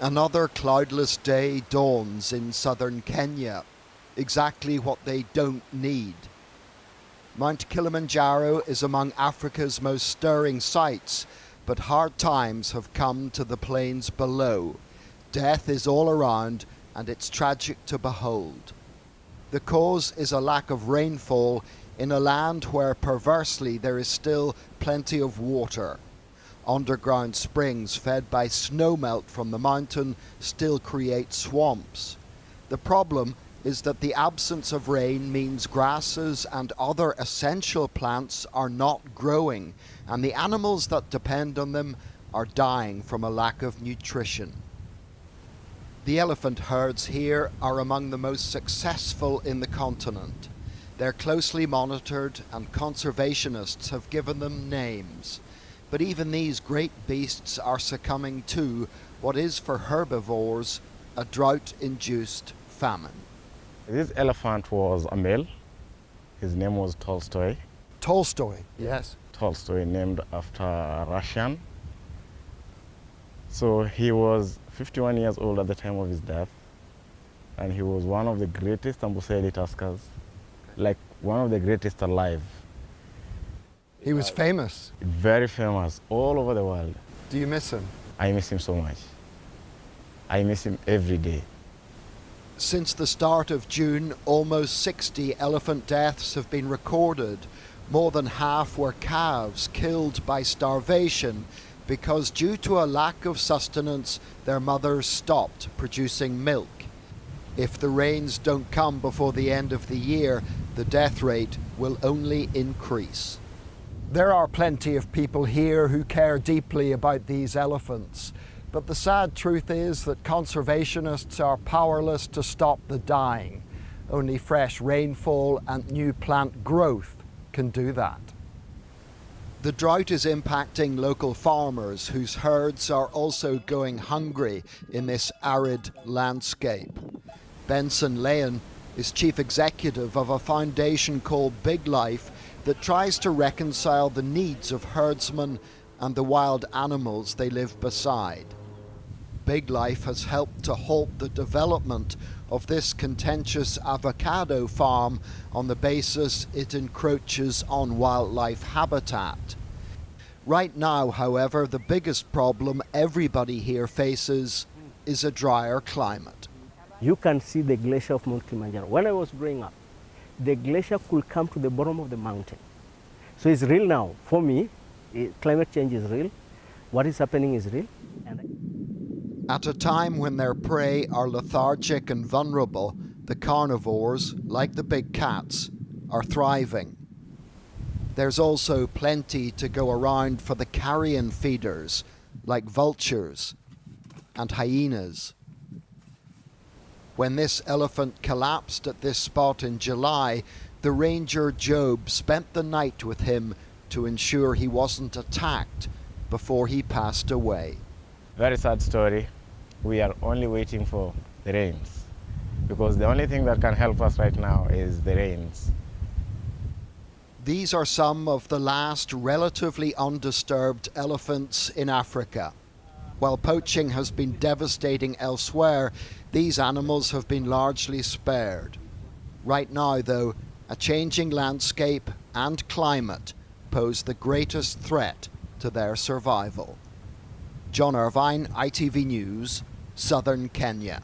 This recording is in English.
Another cloudless day dawns in southern Kenya, exactly what they don't need. Mount Kilimanjaro is among Africa's most stirring sights, but hard times have come to the plains below. Death is all around, and it's tragic to behold. The cause is a lack of rainfall in a land where perversely there is still plenty of water. Underground springs fed by snowmelt from the mountain still create swamps. The problem is that the absence of rain means grasses and other essential plants are not growing, and the animals that depend on them are dying from a lack of nutrition. The elephant herds here are among the most successful in the continent. They're closely monitored, and conservationists have given them names. But even these great beasts are succumbing to what is for herbivores a drought-induced famine. This elephant was a male. His name was Tolstoy. Tolstoy, yes. Tolstoy, named after a Russian. So he was 51 years old at the time of his death, and he was one of the greatest Amboseli tuskers, like one of the greatest alive. He was famous. Very famous all over the world. Do you miss him? I miss him so much. I miss him every day. Since the start of June, almost 60 elephant deaths have been recorded. More than half were calves killed by starvation because due to a lack of sustenance, their mothers stopped producing milk. If the rains don't come before the end of the year, the death rate will only increase. There are plenty of people here who care deeply about these elephants, but the sad truth is that conservationists are powerless to stop the dying. Only fresh rainfall and new plant growth can do that. The drought is impacting local farmers whose herds are also going hungry in this arid landscape. Benson Leon is chief executive of a foundation called Big Life that tries to reconcile the needs of herdsmen and the wild animals they live beside. Big Life has helped to halt the development of this contentious avocado farm on the basis it encroaches on wildlife habitat. Right now, however, the biggest problem everybody here faces is a drier climate. You can see the glacier of Mount Kilimanjaro. When I was growing up, the glacier could come to the bottom of the mountain. So it's real now. For me, climate change is real. What is happening is real. At a time when their prey are lethargic and vulnerable, the carnivores, like the big cats, are thriving. There's also plenty to go around for the carrion feeders, like vultures and hyenas. When this elephant collapsed at this spot in July, the ranger Job spent the night with him to ensure he wasn't attacked before he passed away. Very sad story. We are only waiting for the rains, because the only thing that can help us right now is the rains. These are some of the last relatively undisturbed elephants in Africa. While poaching has been devastating elsewhere, these animals have been largely spared. Right now, though, a changing landscape and climate pose the greatest threat to their survival. John Irvine, ITV News, Southern Kenya.